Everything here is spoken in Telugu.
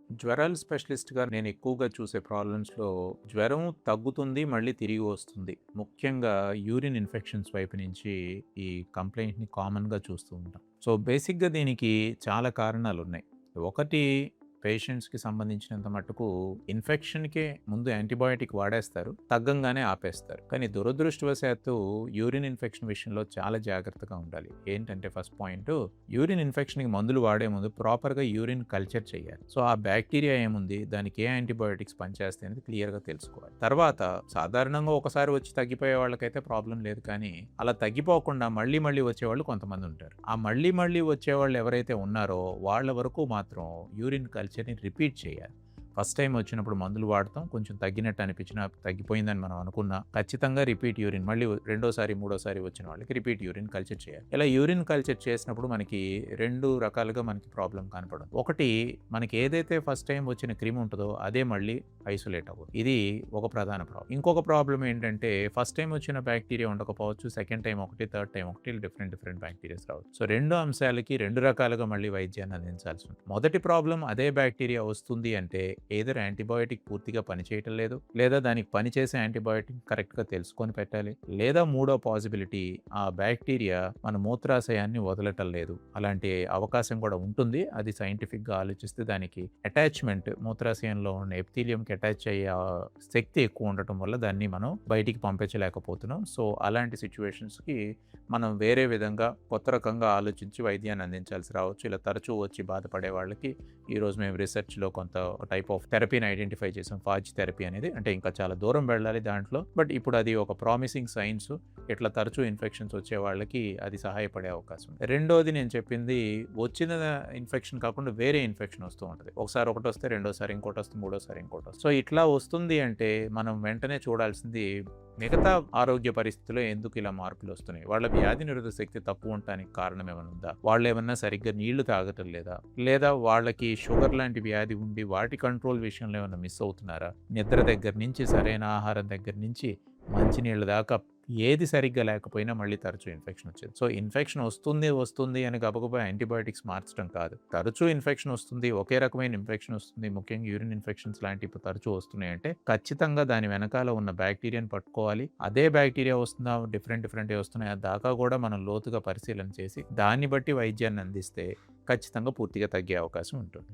జ్వరాల స్పెషలిస్ట్‌గా నేను ఎక్కువగా చూసే ప్రాబ్లమ్స్‌లో జ్వరం తగ్గుతుంది, మళ్ళీ తిరిగి వస్తుంది. ముఖ్యంగా యూరిన్ ఇన్ఫెక్షన్స్ వైపు నుంచి ఈ కంప్లెయింట్‌ని కామన్‌గా చూస్తూ ఉంటాం. సో, బేసిక్‌గా దీనికి చాలా కారణాలున్నాయి. ఒకటి పేషెంట్స్‌కి సంబంధించినంత మట్టుకు ఇన్ఫెక్షన్‌కే ముందు యాంటీబయాటిక్ వాడేస్తారు. తగ్గంగానే ఆపేస్తారు. కానీ దురదృష్టవశాత్తు యూరిన్ ఇన్ఫెక్షన్ విషయంలో చాలా జాగ్రత్తగా ఉండాలి. ఏంటంటే ఫస్ట్ పాయింటు యూరిన్ ఇన్ఫెక్షన్‌కి మందులు వాడే ముందు ప్రాపర్‌గా యూరిన్ కల్చర్ చేయాలి. సో, ఆ బ్యాక్టీరియా ఏముంది? దానికి ఏ యాంటీబయాటిక్స్ పనిచేస్తాయి అనేది క్లియర్‌గా తెలుసుకోవాలి. తర్వాత సాధారణంగా ఒకసారి వచ్చి తగ్గిపోయే వాళ్ళకైతే ప్రాబ్లమ్ లేదు కానీ, అలా తగ్గిపోకుండా మళ్ళీ మళ్ళీ వచ్చేవాళ్ళు కొంతమంది ఉంటారు. ఆ మళ్ళీ మళ్ళీ వచ్చేవాళ్ళు ఎవరైతే ఉన్నారో వాళ్ళ వరకు మాత్రం యూరిన్ కల్చర్‌ని రిపీట్ చేయాలి. ఫస్ట్ టైమ్ వచ్చినప్పుడు మందులు వాడతాం. కొంచెం తగ్గినట్టు అనిపించినా, తగ్గిపోయిందని మనం అనుకున్నా, ఖచ్చితంగా రిపీట్ యూరిన్ మళ్ళీ రెండోసారి, మూడోసారి వచ్చిన వాళ్ళకి రిపీట్ యూరిన్ కల్చర్ చేయాలి. ఇలా యూరిన్ కల్చర్ చేసినప్పుడు మనకి 2 రకాలుగా మనకి ప్రాబ్లమ్ కనపడదు. ఒకటి మనకి ఏదైతే ఫస్ట్ టైమ్ వచ్చిన క్రిమి ఉంటదో అదే మళ్ళీ ఐసోలేట్ అవ్వదు. ఇది ఒక ప్రధాన ప్రాబ్లమ్. ఇంకొక ప్రాబ్లమ్ ఏంటంటే ఫస్ట్ టైమ్ వచ్చిన బ్యాక్టీరియా ఉండకపోవచ్చు. సెకండ్ టైమ్ ఒకటి, థర్డ్ టైమ్ ఒకటి డిఫరెంట్ బ్యాక్టీరియాస్ రావచ్చు. సో 2 అంశాలకి 2 రకాలుగా మళ్ళీ వైద్యాన్ని అందించాల్సి ఉంటుంది. మొదటి ప్రాబ్లమ్ అదే బ్యాక్టీరియా వస్తుంది అంటే ఏదర్ యాంటీబయాటిక్ పూర్తిగా పనిచేయటం లేదు, లేదా దానికి పనిచేసే యాంటీబయాటిక్ కరెక్ట్‌గా తెలుసుకొని పెట్టాలి. లేదా మూడో పాసిబిలిటీ ఆ బ్యాక్టీరియా మన మూత్రాశయాన్ని వదలటం లేదు. అలాంటి అవకాశం కూడా ఉంటుంది. అది సైంటిఫిక్‌గా ఆలోచిస్తే దానికి అటాచ్‌మెంట్ మూత్రాశయంలో ఉన్న ఎపిథీలియంకి అటాచ్ అయ్యే శక్తి ఎక్కువ ఉండటం వల్ల దాన్ని మనం బయటికి పంపించలేకపోతున్నాం. సో, అలాంటి సిట్యుయేషన్స్‌కి మనం వేరే విధంగా కొత్త రకంగా ఆలోచించి వైద్యాన్ని అందించాల్సి రావచ్చు. ఇలా తరచూ వచ్చి బాధపడే వాళ్ళకి ఈరోజు మేము రీసెర్చ్‌లో కొంత టైప్ ఆఫ్ థెరపీని ఐడెంటిఫై చేసాం. ఫాజ్ థెరపీ అనేది. అంటే ఇంకా చాలా దూరం వెళ్ళాలి దాంట్లో. బట్ ఇప్పుడు అది ఒక ప్రామిసింగ్ సైన్స్. ఇట్లా తరచూ ఇన్ఫెక్షన్స్ వచ్చే వాళ్ళకి అది సహాయపడే అవకాశం ఉంది. రెండోది నేను చెప్పింది వచ్చిన ఇన్ఫెక్షన్ కాకుండా వేరే ఇన్ఫెక్షన్ వస్తూ ఉంటది. ఒకసారి ఒకటొస్తే రెండోసారి ఇంకోటొస్తుంది, మూడోసారి ఇంకోటొస్తుంది. సో, ఇట్లా వస్తుంది అంటే మనం వెంటనే చూడాల్సింది మిగతా ఆరోగ్య పరిస్థితుల్లో ఎందుకు ఇలా మార్పులు వస్తున్నాయి? వాళ్ళ వ్యాధి నిరోధక శక్తి తక్కువ ఉండటానికి కారణం ఏమైనా ఉందా? వాళ్ళేమన్నా సరిగ్గా నీళ్లు తాగటం లేదా? లేదా వాళ్ళకి షుగర్ లాంటి వ్యాధి ఉండి వాటి కంట్రోల్ విషయంలో ఏమైనా మిస్ అవుతున్నారా? నిద్ర దగ్గర నుంచి, సరైన ఆహారం దగ్గర నుంచి, మంచినీళ్ళ దాకా ఏది సరిగ్గా లేకపోయినా మళ్ళీ తరచూ ఇన్ఫెక్షన్ వచ్చేది. సో, ఇన్ఫెక్షన్ వస్తుంది అని గబగబా యాంటీబయాటిక్స్ మార్చడం కాదు. తరచూ ఇన్ఫెక్షన్ వస్తుంది, ఒకే రకమైన ఇన్ఫెక్షన్ వస్తుంది, ముఖ్యంగా యూరిన్ ఇన్ఫెక్షన్స్ లాంటివి తరచూ వస్తున్నాయంటే ఖచ్చితంగా దాని వెనకాల ఉన్న బ్యాక్టీరియాని పట్టుకోవాలి. అదే బ్యాక్టీరియా వస్తుందా, డిఫరెంట్‌గా వస్తున్నాయా దాకా కూడా మనం లోతుగా పరిశీలన చేసి దాన్ని బట్టి వైద్యాన్ని అందిస్తే ఖచ్చితంగా పూర్తిగా తగ్గే అవకాశం ఉంటుంది.